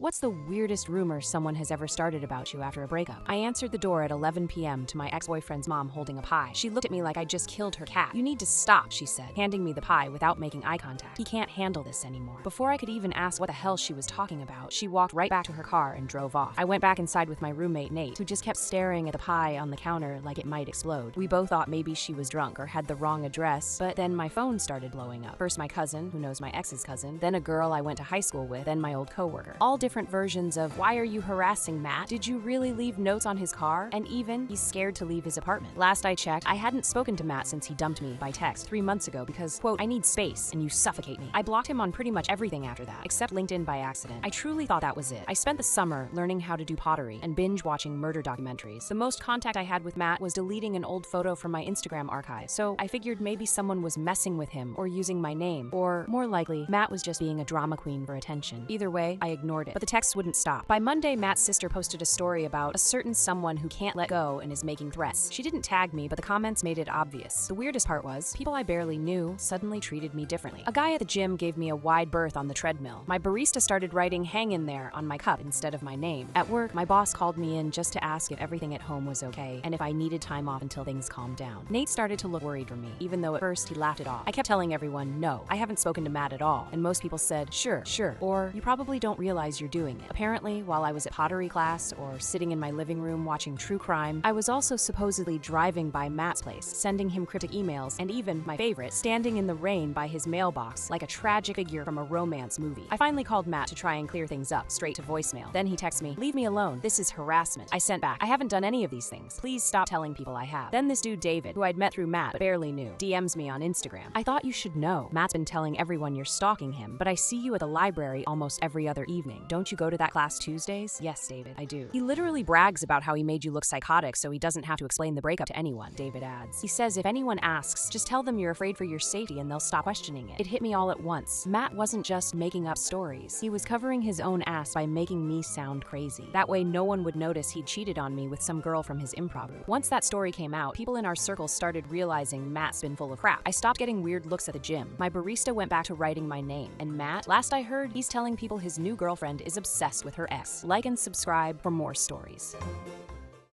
What's the weirdest rumor someone has ever started about you after a breakup? I answered the door at 11 p.m. to my ex-boyfriend's mom holding a pie. She looked at me like I just killed her cat. "You need to stop," she said, handing me the pie without making eye contact. "He can't handle this anymore." Before I could even ask what the hell she was talking about, she walked right back to her car and drove off. I went back inside with my roommate Nate, who just kept staring at the pie on the counter like it might explode. We both thought maybe she was drunk or had the wrong address, but then my phone started blowing up. First my cousin, who knows my ex's cousin, then a girl I went to high school with, then my old coworker. All different versions of, "Why are you harassing Matt? Did you really leave notes on his car?" And even, "He's scared to leave his apartment." Last I checked, I hadn't spoken to Matt since he dumped me by text 3 months ago because, quote, "I need space and you suffocate me." I blocked him on pretty much everything after that, except LinkedIn by accident. I truly thought that was it. I spent the summer learning how to do pottery and binge watching murder documentaries. The most contact I had with Matt was deleting an old photo from my Instagram archive, so I figured maybe someone was messing with him or using my name, or more likely, Matt was just being a drama queen for attention. Either way, I ignored it, but the texts wouldn't stop. By Monday, Matt's sister posted a story about a certain someone who can't let go and is making threats. She didn't tag me, but the comments made it obvious. The weirdest part was, people I barely knew suddenly treated me differently. A guy at the gym gave me a wide berth on the treadmill. My barista started writing "hang in there" on my cup instead of my name. At work, my boss called me in just to ask if everything at home was okay and if I needed time off until things calmed down. Nate started to look worried for me, even though at first he laughed it off. I kept telling everyone, "No, I haven't spoken to Matt at all," and most people said, "Sure, or "You probably don't realize you're doing it." Apparently, while I was at pottery class or sitting in my living room watching true crime, I was also supposedly driving by Matt's place, sending him cryptic emails, and even, my favorite, standing in the rain by his mailbox like a tragic figure from a romance movie. I finally called Matt to try and clear things up, straight to voicemail. Then he texted me, "Leave me alone. This is harassment." I sent back, "I haven't done any of these things. Please stop telling people I have." Then this dude David, who I'd met through Matt but barely knew, DMs me on Instagram. "I thought you should know. Matt's been telling everyone you're stalking him, but I see you at the library almost every other evening. Don't you go to that class Tuesdays?" "Yes, David, I do." "He literally brags about how he made you look psychotic so he doesn't have to explain the breakup to anyone," David adds. "He says if anyone asks, just tell them you're afraid for your safety and they'll stop questioning it." It hit me all at once. Matt wasn't just making up stories. He was covering his own ass by making me sound crazy. That way no one would notice he'd cheated on me with some girl from his improv group. Once that story came out, people in our circle started realizing Matt's been full of crap. I stopped getting weird looks at the gym. My barista went back to writing my name. And Matt, last I heard, he's telling people his new girlfriend is obsessed with her ex. Like and subscribe for more stories.